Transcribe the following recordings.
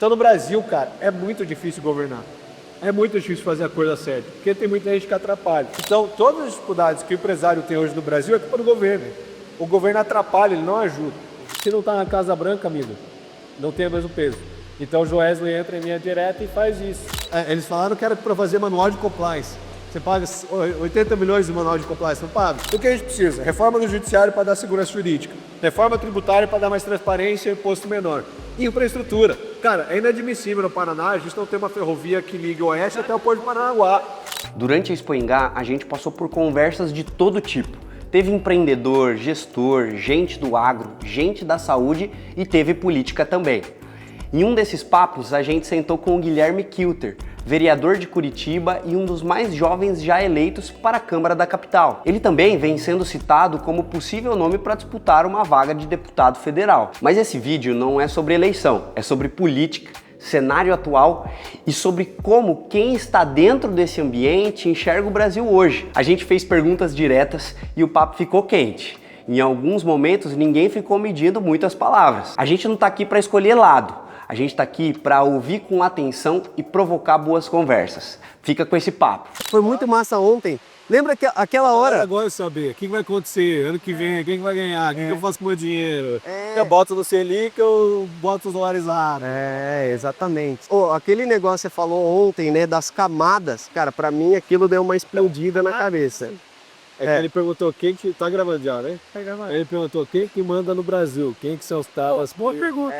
Então no Brasil, cara, é muito difícil governar. É muito difícil fazer a coisa certa, porque tem muita gente que atrapalha. Então, todas as dificuldades que o empresário tem hoje no Brasil é culpa do governo. O governo atrapalha, ele não ajuda. Se não está na Casa Branca, amigo, não tem o mesmo peso. Então o Joesley entra em linha direta e faz isso. Eles falaram que era para fazer manual de compliance. Você paga 80 milhões de manual de compliance, não paga? O que a gente precisa? Reforma do judiciário para dar segurança jurídica. Reforma tributária para dar mais transparência e imposto menor. E infraestrutura. Cara, é inadmissível no Paraná a gente não ter uma ferrovia que ligue o oeste até o Porto de Paranaguá. Durante a Expo Ingá, a gente passou por conversas de todo tipo. Teve empreendedor, gestor, gente do agro, gente da saúde e teve política também. Em um desses papos, a gente sentou com o Guilherme Kilter, vereador de Curitiba e um dos mais jovens já eleitos para a Câmara da capital. Ele também vem sendo citado como possível nome para disputar uma vaga de deputado federal. Mas esse vídeo não é sobre eleição, é sobre política, cenário atual e sobre como quem está dentro desse ambiente enxerga o Brasil hoje. A gente fez perguntas diretas e o papo ficou quente. Em alguns momentos ninguém ficou medindo muitas palavras. A gente não está aqui para escolher lado. A gente está aqui para ouvir com atenção e provocar boas conversas. Fica com esse papo. Foi muito massa ontem. Lembra que aquela hora... Agora eu saber o que vai acontecer ano que vem, quem vai ganhar, o que eu faço com o meu dinheiro. Eu boto no Selic, eu boto dolarizado. Exatamente. Aquele negócio que você falou ontem, né, das camadas, cara, pra mim aquilo deu uma explodida na cabeça. Que ele perguntou quem que... Tá gravando já, né? Tá gravando. Ele perguntou quem que manda no Brasil, quem que são os talas. Boa pergunta.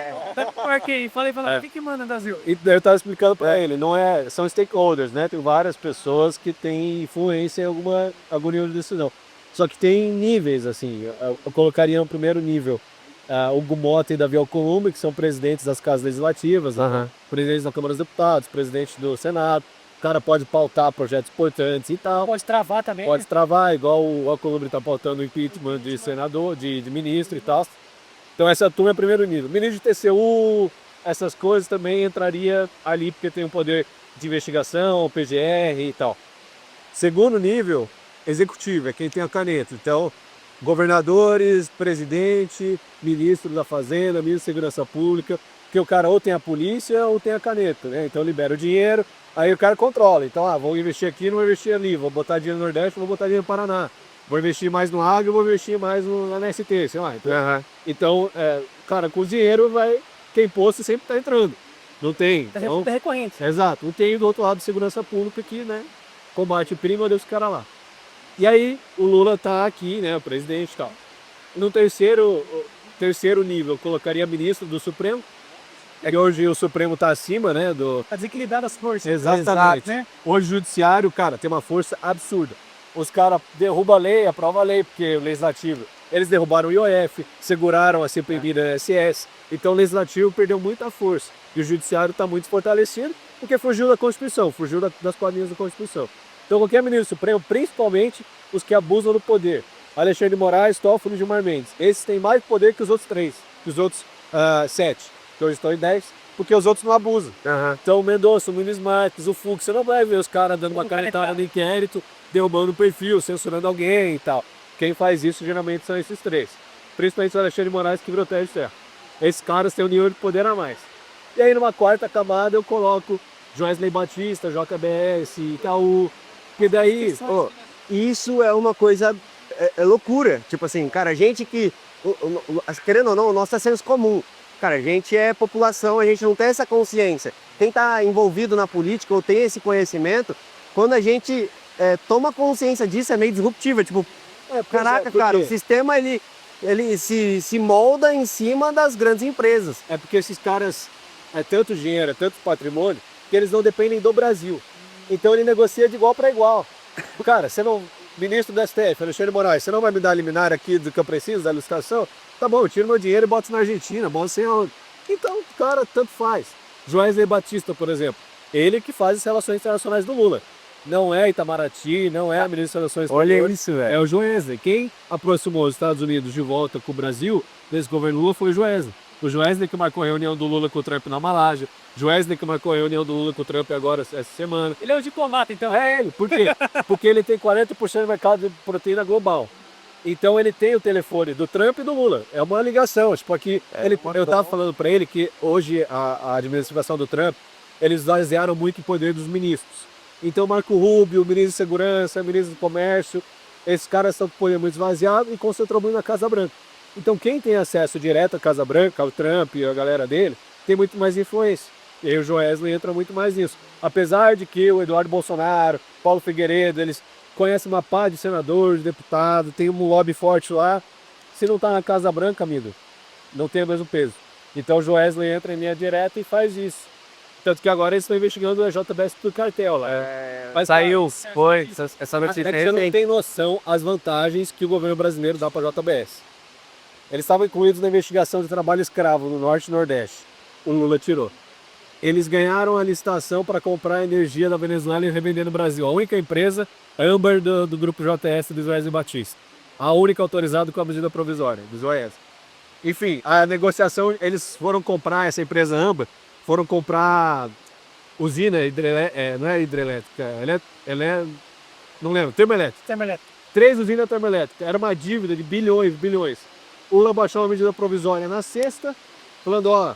Marquei, falei, quem que manda no Brasil? E daí eu tava explicando pra ele, não é... São stakeholders, né? Tem várias pessoas que têm influência em algum nível de decisão. Só que tem níveis, assim. Eu colocaria no primeiro nível o Gumota e Davi Alcolumbre, que são presidentes das casas legislativas, presidentes da Câmara dos Deputados, presidente do Senado. O cara pode pautar projetos importantes e tal. Pode travar também. Pode travar, igual o Alcolumbre está pautando o impeachment de senador, de ministro e tal. Então essa turma é primeiro nível. Ministro de TCU, essas coisas também entraria ali, porque tem um poder de investigação, PGR e tal. Segundo nível, executivo, é quem tem a caneta. Então, governadores, presidente, ministro da Fazenda, ministro de Segurança Pública, que o cara ou tem a polícia ou tem a caneta, né? Então libera o dinheiro. Aí o cara controla, então, vou investir aqui, não vou investir ali, vou botar dinheiro no Nordeste, vou botar dinheiro no Paraná. Vou investir mais no agro, vou investir mais na NST, sei lá. Então, cara, com o dinheiro quem imposto sempre tá entrando. Não tem. Então, é recorrente. Exato. Não tem do outro lado segurança pública que, né, combate o crime, deixa os caras lá. E aí, o Lula tá aqui, né, o presidente e tal. No terceiro nível, eu colocaria ministro do Supremo. É que hoje o Supremo está acima, né? Tá desequilibrado as forças. Exatamente. Né? Hoje o Judiciário, cara, tem uma força absurda. Os caras derrubam a lei, aprovam a lei, porque o Legislativo, eles derrubaram o IOF, seguraram a CPMI da INSS. Então o Legislativo perdeu muita força. E o Judiciário está muito fortalecido, porque fugiu da Constituição, fugiu das quadrinhas da Constituição. Então qualquer ministro do Supremo, principalmente os que abusam do poder. Alexandre de Moraes, Toffoli e Gilmar Mendes. Esses têm mais poder que os outros 3, que os outros 7. Que hoje estão em 10, porque os outros não abusam. Então o Mendonça, o Nunes Marques, o Fux, você não vai ver os caras dando uma canetada no inquérito, derrubando o perfil, censurando alguém e tal. Quem faz isso geralmente são esses 3. Principalmente o Alexandre de Moraes, que virou terra de terra. Esses caras têm um nível de poder a mais. E aí numa quarta camada eu coloco Joesley Batista, JBS, Itaú, que daí... Isso é uma coisa, é loucura. Tipo assim, cara, gente que, querendo ou não, o nosso é senso comum. Cara, a gente é população, a gente não tem essa consciência. Quem está envolvido na política ou tem esse conhecimento, quando a gente toma consciência disso, é meio disruptivo. Tipo, caraca, cara, o sistema ele se molda em cima das grandes empresas. É porque esses caras, tanto dinheiro, tanto patrimônio, que eles não dependem do Brasil. Então ele negocia de igual para igual. Cara, você não... Ministro do STF, Alexandre de Moraes, você não vai me dar a liminar aqui do que eu preciso, da licitação? Tá bom, eu tiro meu dinheiro e boto na Argentina, boto sem aonde. Então, cara, tanto faz. Joesley Batista, por exemplo, ele que faz as relações internacionais do Lula. Não é Itamaraty, não é a Ministra das Relações Exteriores. Olha isso, velho. É o Joesley. Quem aproximou os Estados Unidos de volta com o Brasil, nesse governo Lula, foi o Joesley. O Joesley que marcou a reunião do Lula com o Trump na Malásia. Joesley que marcou a reunião do Lula com o Trump agora, essa semana. Ele é um diplomata, então. É ele. Por quê? Porque ele tem 40% do mercado de proteína global. Então ele tem o telefone do Trump e do Lula. É uma ligação. Tipo, aqui, eu tava falando para ele que hoje a administração do Trump, eles basearam muito em poder dos ministros. Então Marco Rubio, ministro de Segurança, ministro do Comércio, esses caras estão com o poder muito esvaziado e concentram muito na Casa Branca. Então quem tem acesso direto à Casa Branca, o Trump e a galera dele, tem muito mais influência. E aí o Joesley entra muito mais nisso. Apesar de que o Eduardo Bolsonaro, Paulo Figueiredo, eles conhecem uma pá de senadores, de deputados, tem um lobby forte lá. Se não tá na Casa Branca, amigo, não tem o mesmo peso. Então o Joesley entra em linha direta e faz isso. Tanto que agora eles estão investigando a JBS por cartel lá. Mas, Saiu, cara, foi, essa é notícia que você não aí. tem noção as vantagens que o governo brasileiro dá para a JBS. Eles estavam incluídos na investigação de trabalho escravo no Norte e Nordeste. O Lula tirou. Eles ganharam a licitação para comprar energia da Venezuela e revender no Brasil. A única empresa, Amber, do grupo JS do Joesley Batista. A única autorizada com a medida provisória, do Joesley. Enfim, a negociação, eles foram comprar, essa empresa Amber, foram comprar usina hidrelétrica, não é hidrelétrica, ela é, não lembro, termoelétrica. Termoelétrica. 3 usinas termoelétricas, era uma dívida de bilhões. O Lula baixou uma medida provisória na sexta, falando, ó,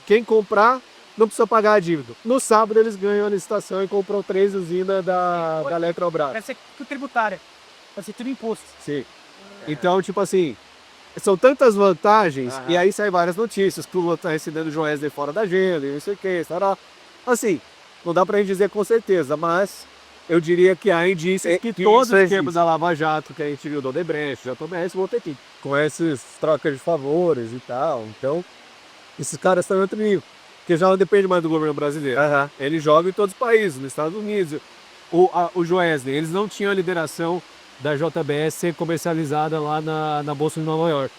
quem comprar não precisa pagar a dívida. No sábado eles ganham a licitação e compram 3 usinas da Eletrobras. Vai ser tudo tributária. Vai ser tudo imposto. Sim. Então, tipo assim, são tantas vantagens, e aí saem várias notícias, que o Lula tá recebendo o Joesley fora da agenda, e não sei o que, tará. Assim, não dá pra gente dizer com certeza, mas eu diria que há indícios que todos os esquemas da Lava Jato que a gente viu do Odebrecht, JBS, vão ter que com essas trocas de favores e tal. Então, esses caras estão em outro nível, porque já não depende mais do governo brasileiro. Ele joga em todos os países, nos Estados Unidos. O Joesley, eles não tinham a lideração da JBS ser comercializada lá na Bolsa de Nova York.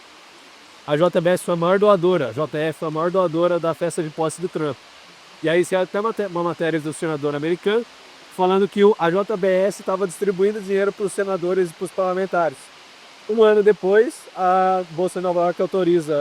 A JBS foi a maior doadora, a JF foi a maior doadora da festa de posse do Trump. E aí saiu até uma matéria do senador americano falando que a JBS estava distribuindo dinheiro para os senadores e para os parlamentares. Um ano depois, a Bolsa de Nova York autoriza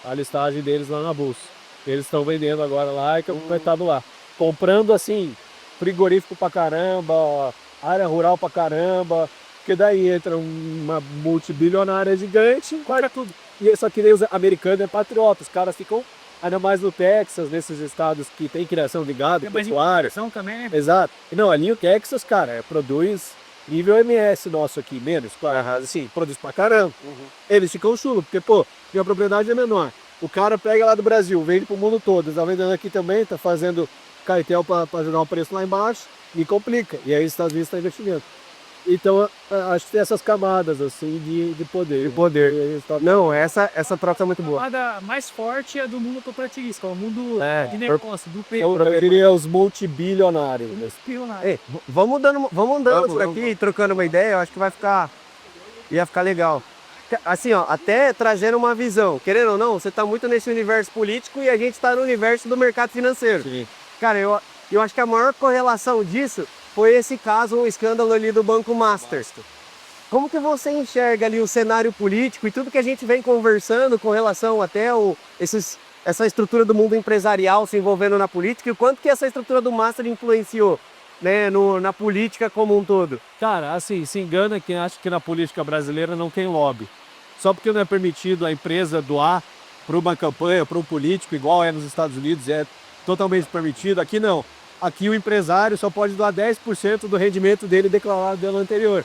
a listagem deles lá na Bolsa. Eles estão vendendo agora lá e que é comentado lá. Comprando assim, frigorífico pra caramba, área rural pra caramba, porque daí entra uma multibilionária gigante, guarda tudo. E só que daí os americanos é patriota, os caras ficam ainda mais no Texas, nesses estados que tem criação de gado, Tem mais pecuária. importação também, né? Exato. Não, ali o Texas, cara, produz nível MS nosso aqui, menos, claro, assim, produz pra caramba. Eles ficam chulos, porque, pô, minha propriedade é menor. O cara pega lá do Brasil, vende pro mundo todo, tá vendendo aqui também, tá fazendo cartel pra jogar o preço lá embaixo, e complica. E aí os Estados Unidos estão investindo. Então, acho que tem essas camadas, assim, de poder. Não, essa troca é muito A boa. camada mais forte é do mundo corporativista, o mundo É, de negócio, do Eu diria os multibilionários. espionário. Ei, vamos andando por aqui, trocando uma ideia, eu acho que ia ficar legal. Assim, ó, até trazendo uma visão, querendo ou não, você tá muito nesse universo político e a gente tá no universo do mercado financeiro. Sim. Cara, eu acho que a maior correlação disso foi esse caso, o escândalo ali do Banco Master. Como que você enxerga ali o cenário político e tudo que a gente vem conversando com relação até essa estrutura do mundo empresarial se envolvendo na política e o quanto que essa estrutura do Master influenciou, né, na política como um todo? Cara, assim, se engana quem acha que na política brasileira não tem lobby. Só porque não é permitido a empresa doar para uma campanha, para um político, igual é nos Estados Unidos, é totalmente permitido. Aqui não. Aqui o empresário só pode doar 10% do rendimento dele declarado do ano anterior.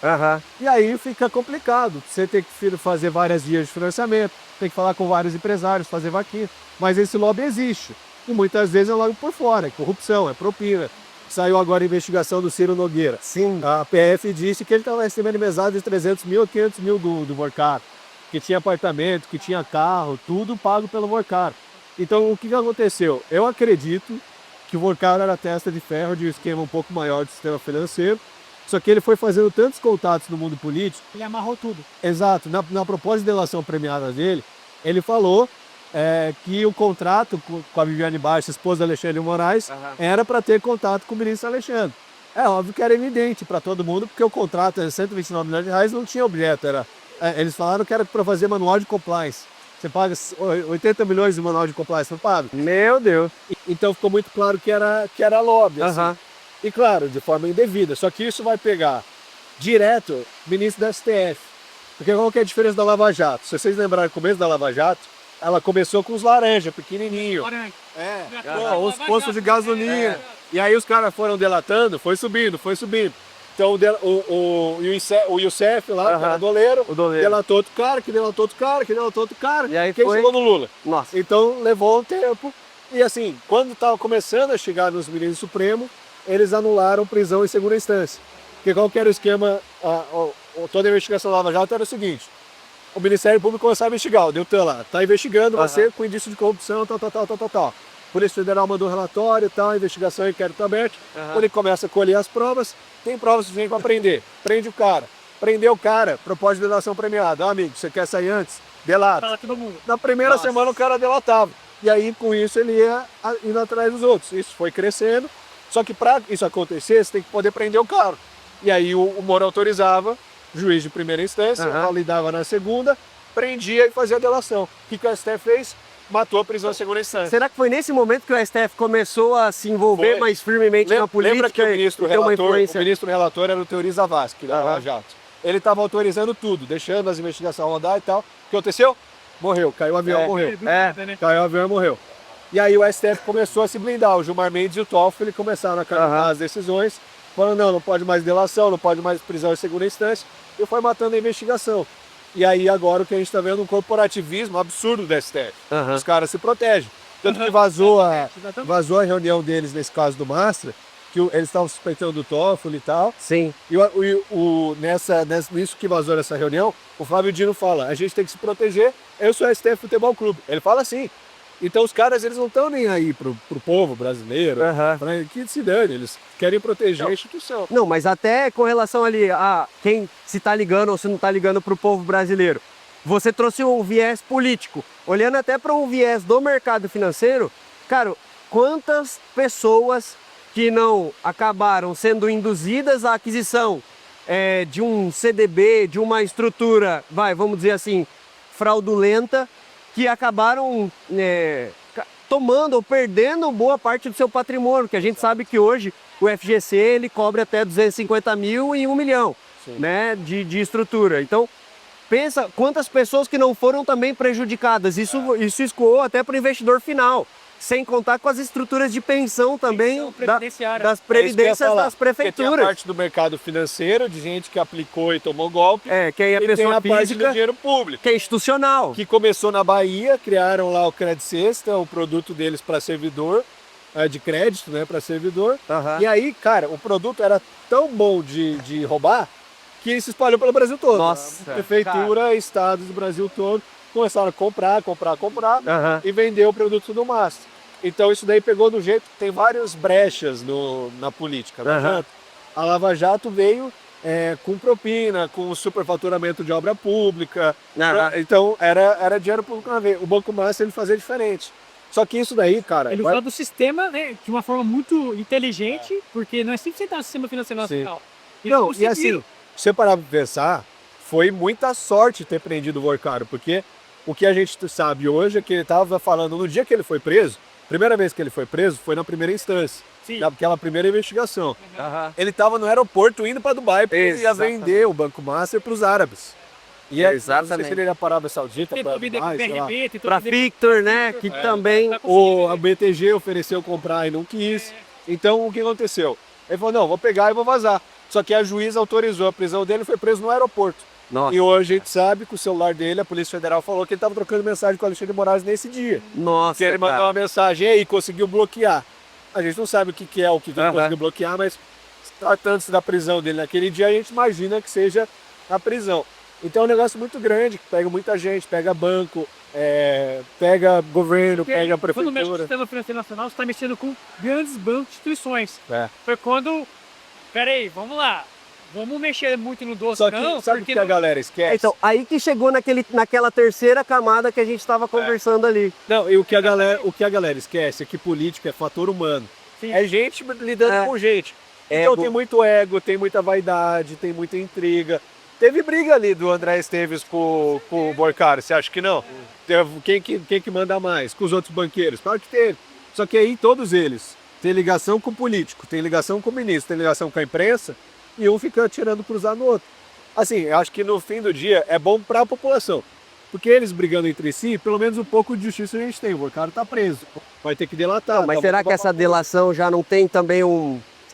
E aí fica complicado. Você tem que fazer várias vias de financiamento, tem que falar com vários empresários, fazer vaquinha. Mas esse lobby existe. E muitas vezes é lobby por fora, é corrupção, é propina. Saiu agora a investigação do Ciro Nogueira. Sim. A PF disse que ele estava recebendo mesada de 300 mil a 500 mil do Morcaro. Que tinha apartamento, que tinha carro, tudo pago pelo Morcaro. Então o que aconteceu? Eu acredito que o Morcaro era testa de ferro de um esquema um pouco maior do sistema financeiro, só que ele foi fazendo tantos contatos no mundo político. Ele amarrou tudo. Exato, na proposta de delação premiada dele, ele falou que o contrato com a Viviane Baixa, esposa de Alexandre de Moraes, era para ter contato com o ministro Alexandre. É óbvio que era evidente para todo mundo, porque o contrato era 129 milhões de reais, não tinha objeto. Eles falaram que era para fazer manual de compliance. Você paga 80 milhões de manual de compliance, não paga? Meu Deus. Então ficou muito claro que era lobby. Assim. E claro, de forma indevida. Só que isso vai pegar direto o ministro da STF. Porque qual que é a diferença da Lava Jato? Se vocês lembrarem do começo da Lava Jato, ela começou com os laranja, pequenininho. Laranja. Os postos de gasolina. E aí os caras foram delatando, foi subindo, foi subindo. Então o Youssef lá, que era doleiro, O doleiro. delatou outro cara, que delatou outro cara, que delatou outro cara. E aí quem foi- chegou no Lula? Nossa. Então levou um tempo. E assim, quando estava começando a chegar nos ministros Supremo, eles anularam prisão em segunda instância. Porque qual que era o esquema, toda a investigação da Lava Jato era o seguinte: o Ministério Público começava a investigar, o Deltan lá, tá investigando você com indício de corrupção, tal. A Polícia Federal mandou um relatório, tal, a investigação, inquérito aberto. Quando ele começa a colher as provas, tem provas suficientes para prender. Prende o cara. Prendeu o cara, propósito de delação premiada. Amigo, você quer sair antes? Delata. Fala todo mundo. Na primeira semana o cara delatava. E aí, com isso, ele ia indo atrás dos outros. Isso foi crescendo. Só que para isso acontecer, você tem que poder prender o cara. E aí o Moro autorizava, juiz de primeira instância, validava na segunda, prendia e fazia a delação. O que o STF fez? Matou a prisão em segunda instância. Será que foi nesse momento que o STF começou a se envolver Foi. mais firmemente na política? Lembra que o ministro e ter uma relator, influência? o ministro relator era o Teori Zavascki, da Lava Jato. Ele estava autorizando tudo, deixando as investigações rodar e tal. O que aconteceu? Morreu, caiu o avião, morreu. Né? Caiu o avião e morreu. E aí o STF começou a se blindar. O Gilmar Mendes e o Toffoli começaram a caminhar as decisões, falando, não pode mais delação, não pode mais prisão em segunda instância, e foi matando a investigação. E aí agora o que a gente está vendo é um corporativismo absurdo do STF. Os caras se protegem. Tanto que vazou a reunião deles nesse caso do Mastra, que eles estavam suspeitando do Toffoli e tal. Sim. E nisso que vazou nessa reunião, o Flávio Dino fala, a gente tem que se proteger, eu sou STF Futebol Clube. Ele fala assim. Então os caras, eles não estão nem aí pro povo brasileiro, que se dane, eles querem proteger a instituição. Não, mas até com relação ali a quem se tá ligando ou se não tá ligando pro povo brasileiro, você trouxe um viés político. Olhando até para um viés do mercado financeiro, cara, quantas pessoas que não acabaram sendo induzidas à aquisição de um CDB, de uma estrutura, vamos dizer assim, fraudulenta, que acabaram tomando ou perdendo boa parte do seu patrimônio, que a gente sabe que hoje o FGC ele cobre até 250 mil e 1 milhão, né, de estrutura. Então, pensa quantas pessoas que não foram também prejudicadas. Isso escoou até para o investidor final, sem contar com as estruturas de pensão também previdenciária. das É isso que eu ia previdências falar, das porque tem a prefeituras. parte do mercado financeiro, de gente que aplicou e tomou golpe, Que aí a e tem pessoa a parte do física, dinheiro público. que é institucional. Que começou na Bahia, criaram lá o Credit Sexta, o produto deles para servidor, de crédito, né, para servidor. E aí, cara, o produto era tão bom de roubar que se espalhou pelo Brasil todo. Nossa, A prefeitura, estados do Brasil todo começaram a comprar e vender o produto do Master. Então isso daí pegou do jeito que tem várias brechas na política. A Lava Jato veio com propina, com superfaturamento de obra pública. Então era dinheiro público na veia. O Banco Master ele fazia diferente. Só que isso daí, cara... Ele usava do sistema, né, de uma forma muito inteligente, porque não é 100% do sistema financeiro nacional. Não, e assim, se você parar pra pensar, foi muita sorte ter prendido o Vorcaro, porque o que a gente sabe hoje é que ele estava falando, no dia que ele foi preso, primeira vez que ele foi preso foi na primeira instância, naquela primeira investigação. Ele estava no aeroporto indo para Dubai, porque ele ia vender o Banco Master para os árabes. E não sei se ele ia para a Arábia Saudita, para Dubai, sei lá. Para Victor, né, que também... A BTG ofereceu comprar e não quis. Então, o que aconteceu? Ele falou, não, vou pegar e vou vazar. Só que a juíza autorizou a prisão dele e foi preso no aeroporto. Nossa. E hoje a gente sabe que o celular dele, a Polícia Federal falou que ele estava trocando mensagem com o Alexandre de Moraes nesse dia. Nossa, que ele mandou uma mensagem aí e conseguiu bloquear. A gente não sabe o que é o que ele conseguiu bloquear, mas tratando-se da prisão dele naquele dia, a gente imagina que seja a prisão. Então é um negócio muito grande, que pega muita gente, pega banco, pega governo, pega prefeitura. Quando mexe com o sistema financeiro nacional, você está mexendo com grandes bancos e instituições. Foi quando... Peraí, vamos lá. Vamos mexer muito no doce, Só que não? sabe o que a galera esquece? Então, aí que chegou naquela terceira camada que a gente estava conversando ali. Não, e o que a galera esquece é que política é fator humano. É gente lidando com gente. Então tem muito ego, tem muita vaidade, tem muita intriga. Teve briga ali do André Esteves com o Vorcaro, você acha que não? Quem que manda mais? Com os outros banqueiros? Claro que teve. Só que aí todos eles têm ligação com o político, têm ligação com o ministro, têm ligação com a imprensa, e um fica tirando cruzado no outro. Assim, eu acho que no fim do dia é bom para a população. Porque eles brigando entre si, pelo menos um pouco de justiça a gente tem. O cara tá preso. Vai ter que delatar. Mas será que essa delação já não tem também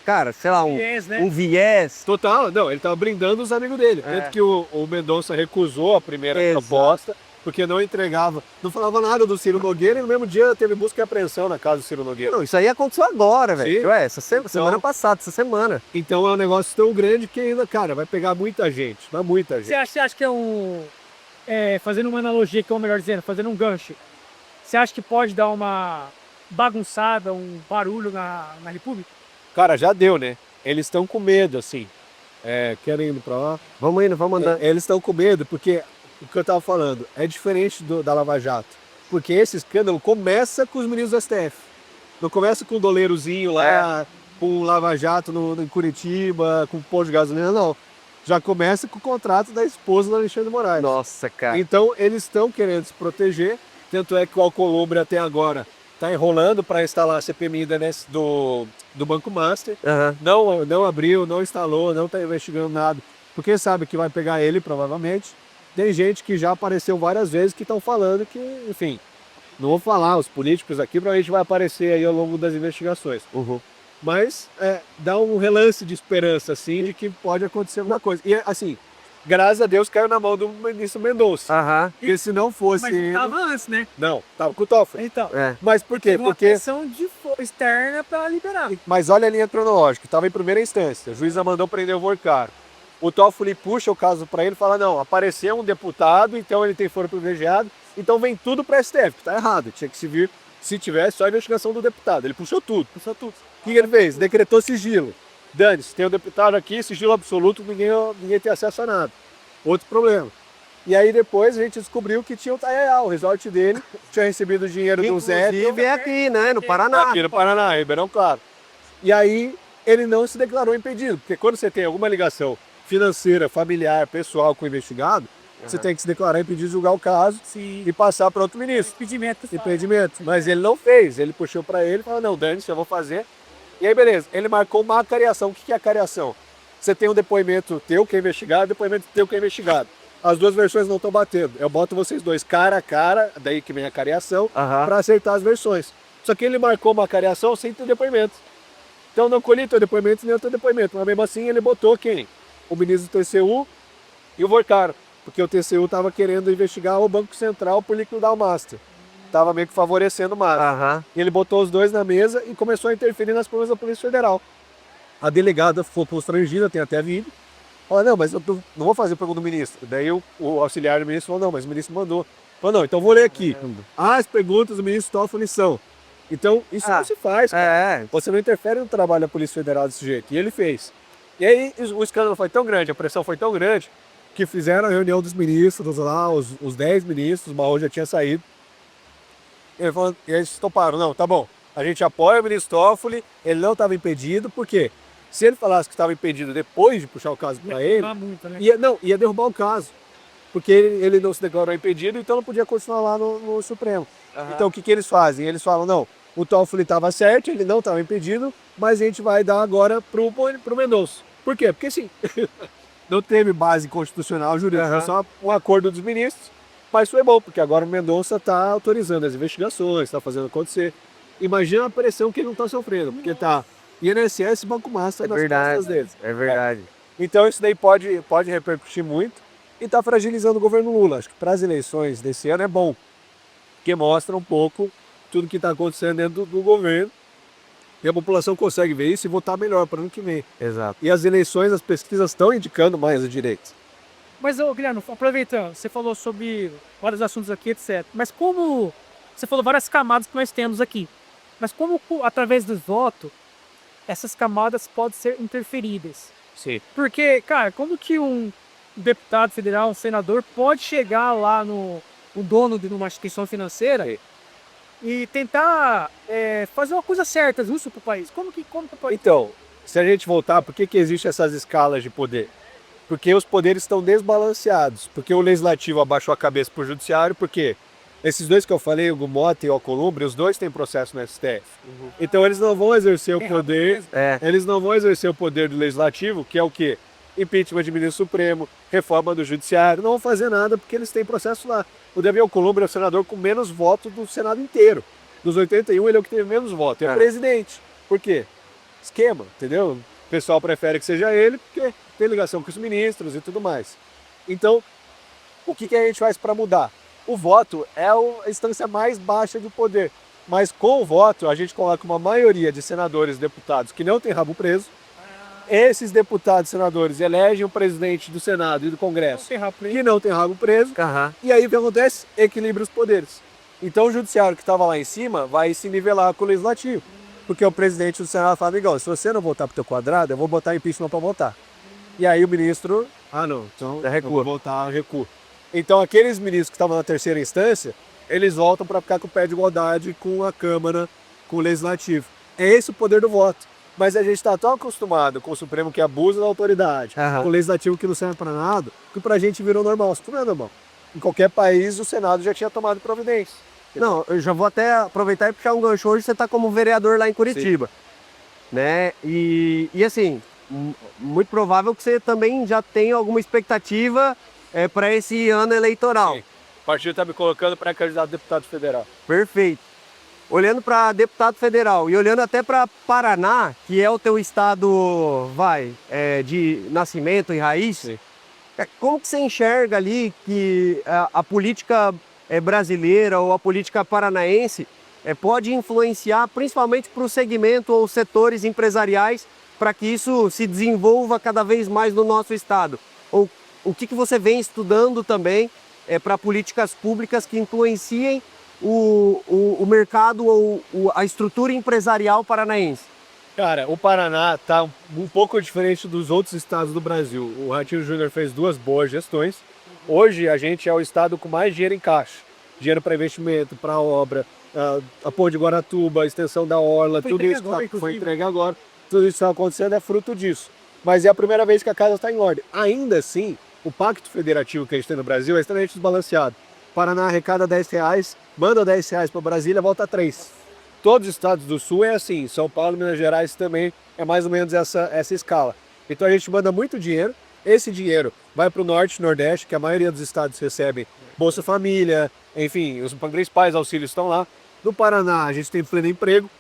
cara, sei lá, Viés, né? um viés? Total, não, ele tava brindando os amigos dele. Tanto que o Mendonça recusou a primeira Exato. proposta, porque não entregava, não falava nada do Ciro Nogueira, e no mesmo dia teve busca e apreensão na casa do Ciro Nogueira. Não, isso aí aconteceu agora, velho. Sim. Ué, semana Então- passada, essa semana. Então é um negócio tão grande que ainda, cara, vai pegar muita gente, mas muita gente. Você acha que é fazendo uma analogia, que é o melhor dizendo, fazendo um gancho, você acha que pode dar uma bagunçada, um barulho na República? Cara, já deu, né? Eles estão com medo, assim. Querem ir pra lá. Vamos indo, vamos andando. Eles estão com medo, porque o que eu tava falando é diferente da Lava Jato. Porque esse escândalo começa com os ministros do STF. Não começa com o doleirozinho lá, com o Lava Jato em Curitiba, com o posto de gasolina, não. Já começa com o contrato da esposa do Alexandre de Moraes. Nossa, cara. Então eles estão querendo se proteger, tanto é que o Alcolumbre até agora está enrolando para instalar a CPMI do Banco Master. Aham. Não abriu, não instalou, não está investigando nada, porque sabe que vai pegar ele provavelmente. Tem gente que já apareceu várias vezes que estão falando que, enfim, não vou falar, os políticos aqui provavelmente vai aparecer aí ao longo das investigações. Uhum. Mas dá um relance de esperança, assim, de que pode acontecer alguma coisa. E, assim, graças a Deus caiu na mão do ministro Mendonça. Aham. Porque se não fosse Mas ele... tava antes, né? Não, tava com o Toffoli. Então, É. Mas por quê? teve uma Porque... pressão externa para liberar. Mas olha a linha cronológica, estava em primeira instância. A juíza mandou prender o Vorcaro. O Toffoli puxa o caso para ele e fala, não, apareceu um deputado, então ele tem foro privilegiado, então vem tudo para STF, que tá errado. Tinha que se vir, se tivesse, só a investigação do deputado. Ele puxou tudo. O que ele fez? Decretou sigilo. Dane-se, tem um deputado aqui, sigilo absoluto, ninguém tem acesso a nada. Outro problema. E aí depois a gente descobriu que tinha o Taiaiá, o resort dele, tinha recebido dinheiro do Zé. Inclusive é aqui, né? No Paraná. Aqui no Paraná, em Ribeirão Claro. E aí ele não se declarou impedido, porque quando você tem alguma ligação financeira, familiar, pessoal com o investigado, você tem que se declarar impedido de julgar o caso e passar para outro ministro. Impedimento. Mas ele não fez, ele puxou para ele e falou, não, dane-se, eu vou fazer. E aí, beleza, ele marcou uma acariação. O que é acariação? Você tem um depoimento teu que é investigado, depoimento teu que é investigado. As duas versões não estão batendo. Eu boto vocês dois cara a cara, daí que vem a cariação, Aham. para acertar as versões. Só que ele marcou uma cariação sem ter depoimento. Então não colhi teu depoimento nem o teu depoimento. Mas mesmo assim ele botou quem? O ministro do TCU e o Vorcaro. Porque o TCU estava querendo investigar o Banco Central por liquidar o Master. Estava meio que favorecendo o Master. Aham. E ele botou os dois na mesa e começou a interferir nas provas da Polícia Federal. A delegada foi constrangida, tem até vídeo. Falou, não, mas eu não vou fazer pergunta do ministro. Daí o auxiliar do ministro falou, não, mas o ministro mandou. Falou, não, então vou ler aqui. As perguntas do ministro Toffoli são. Então, isso não se faz, cara. É. Você não interfere no trabalho da Polícia Federal desse jeito. E ele fez. E aí o escândalo foi tão grande, a pressão foi tão grande, que fizeram a reunião dos ministros lá, os 10 ministros, o Mao já tinha saído. E eles toparam, não, tá bom. A gente apoia o ministro Toffoli, ele não estava impedido, por quê? Se ele falasse que estava impedido depois de puxar o caso para ele, Muito, né? ia derrubar o caso. Porque ele não se declarou impedido, então não podia continuar lá no Supremo. Então o que eles fazem? Eles falam, não, o Toffoli estava certo, ele não estava impedido, mas a gente vai dar agora pro Mendonça. Por quê? Porque sim, não teve base constitucional jurídica, foi só um acordo dos ministros, mas foi bom, porque agora o Mendonça está autorizando as investigações, está fazendo acontecer. Imagina a pressão que ele não está sofrendo, porque tá INSS e Banco Master É nas verdade. costas deles. É verdade. Então isso daí pode repercutir muito e está fragilizando o governo Lula. Acho que para as eleições desse ano é bom, porque mostra um pouco tudo que está acontecendo dentro do governo e a população consegue ver isso e votar melhor para o ano que vem. Exato. E as eleições, as pesquisas estão indicando mais a direita. Mas, ô, Guilherme, aproveitando, você falou sobre vários assuntos aqui, etc. Mas como você falou várias camadas que nós temos aqui, mas como através do voto essas camadas podem ser interferidas? Sim. Porque, cara, como que um deputado federal, um senador, pode chegar lá no dono de uma instituição financeira e tentar fazer uma coisa certa, justo para o país? Como que pode... Então, se a gente voltar, por que existem essas escalas de poder? Porque os poderes estão desbalanceados. Porque o legislativo abaixou a cabeça para o judiciário, porque esses dois que eu falei, o Gumota e o Alcolumbre, os dois têm processo no STF. Então eles não vão exercer o poder, eles não vão exercer o poder do legislativo, que é o quê? impeachment de ministro supremo, reforma do judiciário, não vão fazer nada porque eles têm processo lá. O Davi Alcolumbre é o senador com menos votos do Senado inteiro. Dos 81, ele é o que teve menos votos. É presidente. Por quê? Esquema, entendeu? O pessoal prefere que seja ele porque tem ligação com os ministros e tudo mais. Então, o que a gente faz para mudar? O voto é a instância mais baixa do poder. Mas com o voto, a gente coloca uma maioria de senadores e deputados que não tem rabo preso. Esses deputados e senadores elegem o presidente do Senado e do Congresso que não tem rabo preso. E aí o que acontece? Equilibra os poderes. Então o judiciário que estava lá em cima vai se nivelar com o legislativo. Porque o presidente do Senado fala, amigão, se você não votar pro teu quadrado, eu vou botar impeachment para votar. E aí o ministro, então eu vou votar, recua. Então aqueles ministros que estavam na terceira instância, eles voltam para ficar com o pé de igualdade com a Câmara, com o Legislativo. É esse o poder do voto. Mas a gente está tão acostumado com o Supremo que abusa da autoridade, com o Legislativo que não serve para nada, que pra gente virou normal. Isso não é normal. Em qualquer país, o Senado já tinha tomado providência. Não, eu já vou até aproveitar e puxar um gancho. Hoje você está como vereador lá em Curitiba, né? E assim, muito provável que você também já tenha alguma expectativa para esse ano eleitoral. Sim. O partido está me colocando para candidato a deputado federal. Perfeito. Olhando para deputado federal e olhando até para Paraná, que é o teu estado, de nascimento e raiz, Sim. Como que você enxerga ali que a política brasileira ou a política paranaense pode influenciar principalmente para o segmento ou setores empresariais para que isso se desenvolva cada vez mais no nosso estado? Ou o que você vem estudando também para políticas públicas que influenciem o mercado ou a estrutura empresarial paranaense? Cara, o Paraná está um pouco diferente dos outros estados do Brasil. O Ratinho Júnior fez 2 boas gestões. Hoje a gente é o estado com mais dinheiro em caixa. Dinheiro para investimento, para obra, a Ponte de Guaratuba, a extensão da Orla, tudo isso foi entregue agora. Tudo isso que está acontecendo é fruto disso. Mas é a primeira vez que a casa está em ordem. Ainda assim, o pacto federativo que a gente tem no Brasil é extremamente desbalanceado. O Paraná arrecada R$10, manda R$10 para Brasília, volta 3. Todos os estados do Sul é assim, São Paulo e Minas Gerais também é mais ou menos essa escala. Então a gente manda muito dinheiro, esse dinheiro vai para o Norte e Nordeste, que a maioria dos estados recebem Bolsa Família, enfim, os principais auxílios estão lá. No Paraná a gente tem pleno emprego,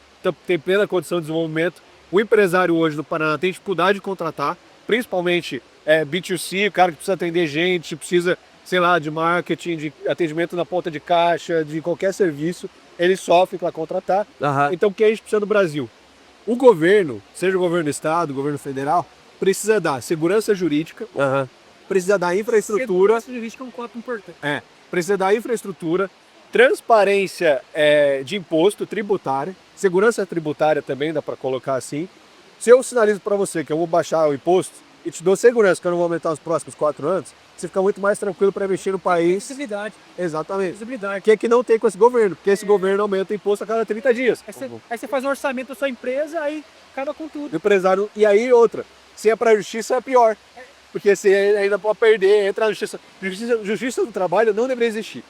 tem plena condição de desenvolvimento. O empresário hoje do Paraná tem dificuldade de contratar, principalmente B2C, o cara que precisa atender gente, precisa, sei lá, de marketing, de atendimento na ponta de caixa, de qualquer serviço. Ele sofre para contratar. Então o que a gente precisa no Brasil? O governo, seja o governo do estado, o governo federal, precisa dar segurança jurídica, precisa dar infraestrutura. Segurança jurídica é um ponto importante. Precisa dar infraestrutura, transparência de imposto tributário, segurança tributária também dá para colocar assim. Se eu sinalizo para você que eu vou baixar o imposto e te dou segurança que eu não vou aumentar nos próximos 4 anos, você fica muito mais tranquilo para investir no país. Visibilidade. Exatamente. Visibilidade. Que é que não tem com esse governo, porque esse governo aumenta o imposto a cada 30 dias. Aí você faz um orçamento da sua empresa, aí acaba com tudo. O empresário, e aí outra, se é para a justiça é pior, porque você ainda pode perder, entra na justiça. Justiça do trabalho não deveria existir.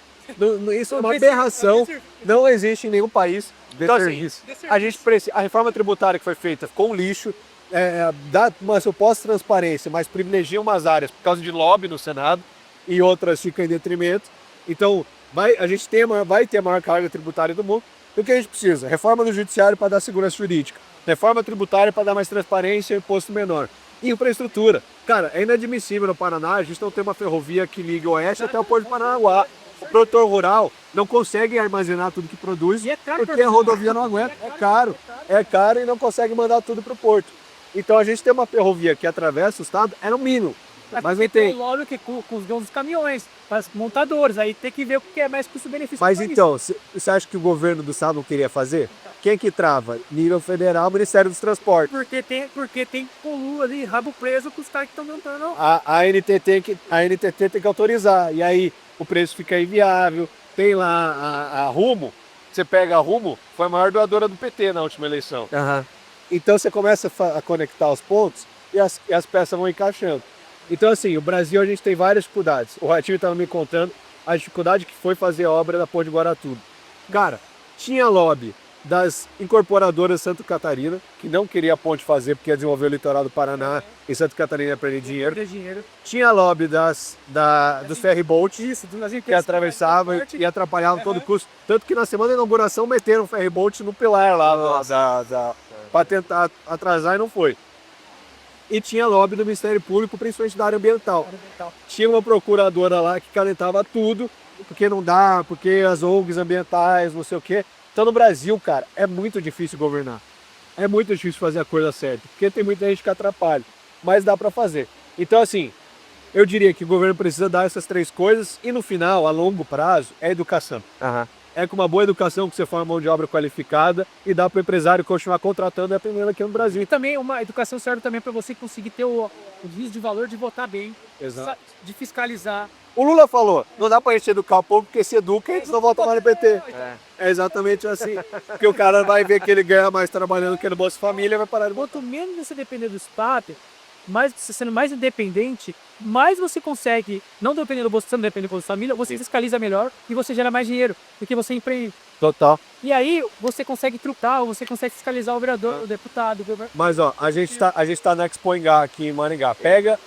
Isso é uma aberração, não existe em nenhum país. Então assim, a gente precisa, a reforma tributária que foi feita ficou um lixo, dá uma suposta transparência, mas privilegia umas áreas por causa de lobby no Senado e outras ficam em detrimento. Então a gente vai ter a maior carga tributária do mundo. E o que a gente precisa? Reforma do judiciário para dar segurança jurídica, reforma tributária para dar mais transparência e imposto menor. E infraestrutura. Cara, é inadmissível no Paraná a gente não ter uma ferrovia que liga o oeste até o Porto de Paranaguá. O produtor rural não consegue armazenar tudo que produz porque a rodovia não aguenta. É caro e não consegue mandar tudo para o porto. Então a gente tem uma ferrovia que atravessa o estado, é no mínimo. Mas não tem. Logo que com os donos dos caminhões, para os montadores, aí tem que ver o que é mais custo-benefício. Mas então, você acha que o governo do estado não queria fazer? Quem que trava? Nível federal, Ministério dos Transportes. Porque tem polua ali, rabo preso com os caras que estão montando. A NTT tem que autorizar. E aí o preço fica inviável. Tem lá a Rumo. Você pega a Rumo, foi a maior doadora do PT na última eleição. Então você começa a conectar os pontos e as peças vão encaixando. Então assim, o Brasil a gente tem várias dificuldades. O Ratinho estava me contando a dificuldade que foi fazer a obra da Ponte de Guaratuba. Cara, tinha lobby das incorporadoras Santa Catarina, que não queria a ponte fazer porque ia desenvolver o litoral do Paraná e Santa Catarina ia perder dinheiro. Perder dinheiro. Tinha lobby dos ferryboats, Isso, das que empresas atravassava e atrapalhava todo custo. Tanto que na semana da inauguração meteram o ferryboat no pilar lá para tentar atrasar e não foi. E tinha lobby do Ministério Público, principalmente da área ambiental. Tinha uma procuradora lá que calentava tudo, porque não dá, porque as ONGs ambientais, não sei o quê. Então no Brasil, cara, é muito difícil governar. É muito difícil fazer a coisa certa, porque tem muita gente que atrapalha, mas dá para fazer. Então assim, eu diria que o governo precisa dar essas 3 coisas e no final, a longo prazo, é educação. Aham. É com uma boa educação que você forma mão de obra qualificada e dá para o empresário continuar contratando e aprendendo aqui no Brasil. E também uma educação serve também para você conseguir ter o juízo de valor de votar bem, Exato. de fiscalizar. O Lula falou, não dá pra gente educar o povo porque se educa e eles não voltam mais no PT. É exatamente assim. Porque o cara vai ver que ele ganha mais trabalhando que no Bolsa Família e vai parar de votar. Quanto menos você depender dos paper, mais você sendo mais independente, mais você consegue, não dependendo do Bolsa, não dependendo do Bolsa Família, você fiscaliza melhor e você gera mais dinheiro, porque você empreende. Total. E aí você consegue trucar, você consegue fiscalizar o vereador, o deputado, o governador. Mas ó, a gente tá na Expo Ingá aqui em Maringá. Pega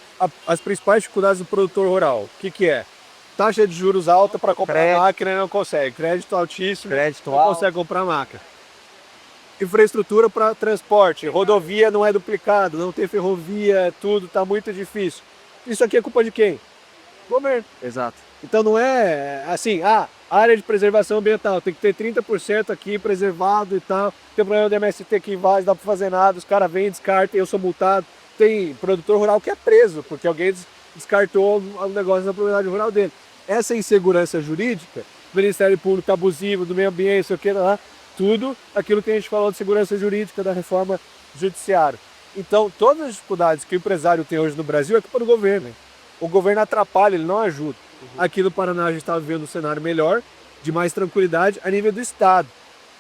as principais dificuldades do produtor rural. O que é? Taxa de juros alta para comprar Crédito. máquina e não consegue. Crédito altíssimo, Crédito não alto. consegue comprar máquina. Infraestrutura para transporte. Rodovia não é duplicado, não tem ferrovia, tudo tá muito difícil. Isso aqui é culpa de quem? Governo. Exato. Então não é assim, área de preservação ambiental, tem que ter 30% aqui preservado e tal. Tem problema do MST que invade, não dá pra fazer nada, os caras vêm, descartam, eu sou multado. Tem produtor rural que é preso, porque alguém descartou o negócio da propriedade rural dele. Essa insegurança jurídica, Ministério Público abusivo, do meio ambiente, sei o que lá, tudo aquilo que a gente falou de segurança jurídica da reforma judiciária. Então, todas as dificuldades que o empresário tem hoje no Brasil é culpa do governo. Hein? O governo atrapalha, ele não ajuda. Aqui no Paraná a gente está vivendo um cenário melhor, de mais tranquilidade a nível do Estado.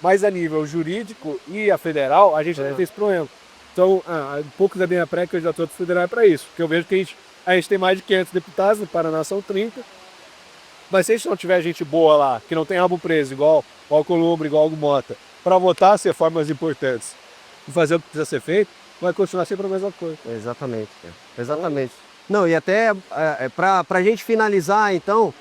Mas a nível jurídico e a federal, a gente não tem esse problema. Então, um pouco da minha pré-candidatura federal é para isso. Porque eu vejo que a gente tem mais de 500 deputados, no Paraná são 30. Mas se a gente não tiver gente boa lá, que não tem rabo preso, igual o Alcolumbre, igual o Mota, para votar as reformas importantes e fazer o que precisa ser feito, vai continuar sempre a mesma coisa. Exatamente, cara. Exatamente. Não, e até para a gente finalizar, então,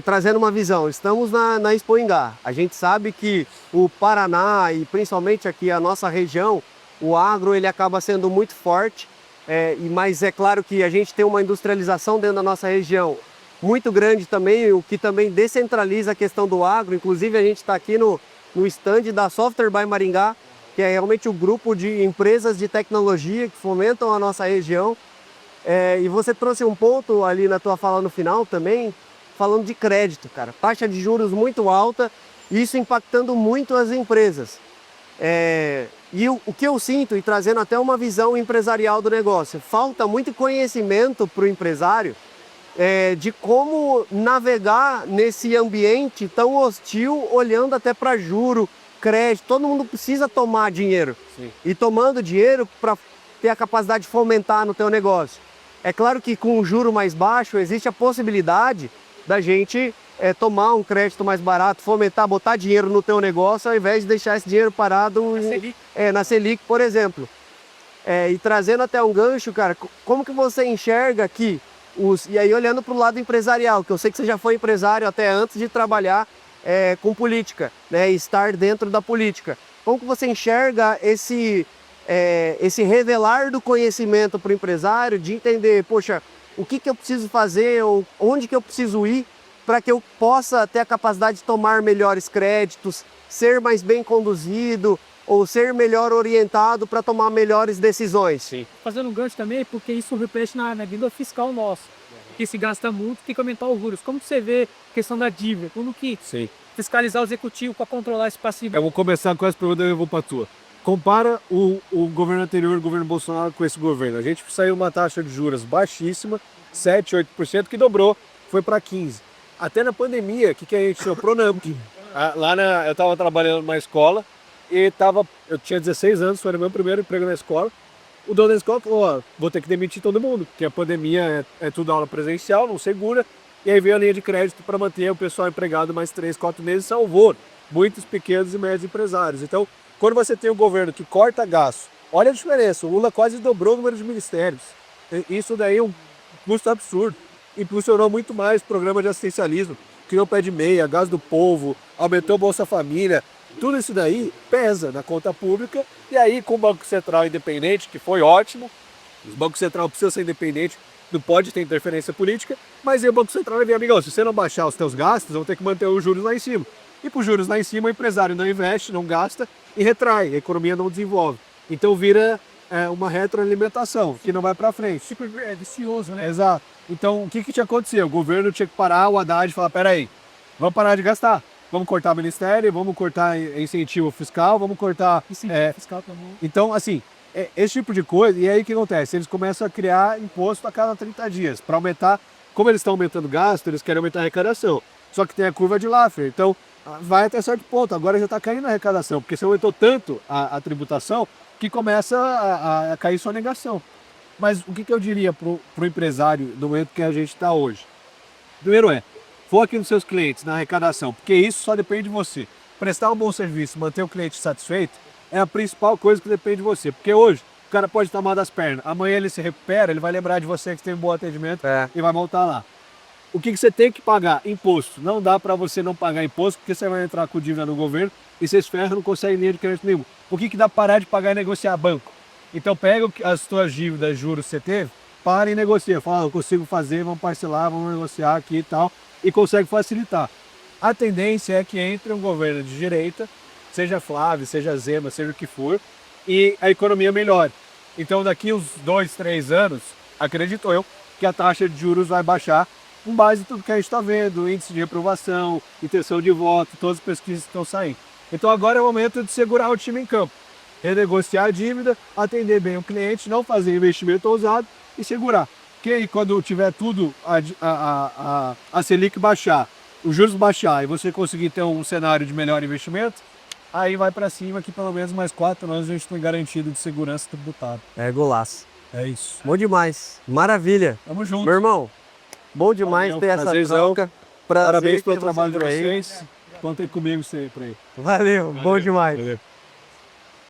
trazendo uma visão, estamos na Expo Ingá. A gente sabe que o Paraná e principalmente aqui a nossa região, o agro ele acaba sendo muito forte, mas é claro que a gente tem uma industrialização dentro da nossa região muito grande também, o que também descentraliza a questão do agro. Inclusive a gente está aqui no stand da Software by Maringá, que é realmente o grupo de empresas de tecnologia que fomentam a nossa região. E você trouxe um ponto ali na tua fala no final também, falando de crédito, cara. Taxa de juros muito alta, isso impactando muito as empresas. E o que eu sinto, e trazendo até uma visão empresarial do negócio, falta muito conhecimento para o empresário de como navegar nesse ambiente tão hostil, olhando até para juro, crédito. Todo mundo precisa tomar dinheiro. Sim. E tomando dinheiro para ter a capacidade de fomentar no teu negócio. É claro que com um juro mais baixo existe a possibilidade da gente tomar um crédito mais barato, fomentar, botar dinheiro no teu negócio ao invés de deixar esse dinheiro parado na Selic, por exemplo. E trazendo até um gancho, cara, como que você enxerga aqui e aí olhando para o lado empresarial, que eu sei que você já foi empresário até antes de trabalhar com política, né, e estar dentro da política. Como que você enxerga esse revelar do conhecimento para o empresário, de entender, poxa, o que eu preciso fazer, ou onde que eu preciso ir para que eu possa ter a capacidade de tomar melhores créditos, ser mais bem conduzido, ou ser melhor orientado para tomar melhores decisões. Sim. Fazendo um gancho também, porque isso reflete na vida fiscal nossa, que se gasta muito, tem que aumentar os juros. Como você vê a questão da dívida? Como que Sim. fiscalizar o executivo para controlar esse passivo? Eu vou começar com essa pergunta e eu vou para a tua. Compara o governo anterior, o governo Bolsonaro, com esse governo. A gente saiu uma taxa de juros baixíssima, 7, 8%, que dobrou, foi para 15%. Até na pandemia, o que a gente tinha? Pronamp. Eu estava trabalhando numa escola e eu tinha 16 anos, foi o meu primeiro emprego na escola. O dono da escola falou, vou ter que demitir todo mundo, porque a pandemia é tudo aula presencial, não segura. E aí veio a linha de crédito para manter o pessoal empregado mais 3, 4 meses, salvou. muitos pequenos e médios empresários. Então, quando você tem um governo que corta gasto, olha a diferença, o Lula quase dobrou o número de ministérios. Isso daí é um custo absurdo. Impulsionou muito mais o programa de assistencialismo, criou pé de meia, gás do povo, aumentou Bolsa Família. Tudo isso daí pesa na conta pública. E aí, com o Banco Central independente, que foi ótimo, o Banco Central precisa ser independente, não pode ter interferência política, mas aí o Banco Central vai vir, amigão, se você não baixar os teus gastos, vão ter que manter os juros lá em cima. E por juros lá em cima, o empresário não investe, não gasta e retrai, a economia não desenvolve. Então vira uma retroalimentação, que não vai para frente. Tipo, é vicioso, né? Exato. Então, o que tinha acontecido? O governo tinha que parar o Haddad e falar, peraí, vamos parar de gastar. Vamos cortar ministério, vamos cortar incentivo fiscal, vamos cortar... Incentivo fiscal também. Então, assim, esse tipo de coisa, e aí o que acontece? Eles começam a criar imposto a cada 30 dias, para aumentar, como eles estão aumentando gasto, eles querem aumentar a arrecadação. Só que tem a curva de Laffer, então vai até certo ponto, agora já está caindo a arrecadação, porque você aumentou tanto a tributação que começa a cair sua negação. Mas o que eu diria para o empresário no momento que a gente está hoje? Primeiro foque nos seus clientes, na arrecadação, porque isso só depende de você. Prestar um bom serviço, manter o cliente satisfeito, é a principal coisa que depende de você. Porque hoje o cara pode estar mal das pernas, amanhã ele se recupera, ele vai lembrar de você que tem um bom atendimento e vai voltar lá. O que você tem que pagar? Imposto. Não dá para você não pagar imposto, porque você vai entrar com dívida no governo e vocês ferram, não conseguem linha de crédito nenhum. Por que dá para parar de pagar e negociar banco? Então pega as tuas dívidas, juros que você teve, para e negocia. Fala, eu consigo fazer, vamos parcelar, vamos negociar aqui e tal, e consegue facilitar. A tendência é que entre um governo de direita, seja Flávio, seja Zema, seja o que for, e a economia melhore. Então daqui uns 2, 3 anos, acredito eu, que a taxa de juros vai baixar com base em tudo que a gente está vendo, índice de reprovação, intenção de voto, todas as pesquisas que estão saindo. Então agora é o momento de segurar o time em campo, renegociar a dívida, atender bem o cliente, não fazer investimento ousado e segurar. Porque aí quando tiver tudo, a Selic baixar, os juros baixar e você conseguir ter um cenário de melhor investimento, aí vai para cima que pelo menos mais 4 anos a gente tem garantido de segurança tributária. É golaço. É isso. Bom demais. Maravilha. Tamo junto. Meu irmão, bom demais Valeu, ter essa prazerzão. troca. Parabéns Prazer pelo ter trabalho de aí. vocês. Contem comigo sempre aí. Valeu, bom demais. Valeu.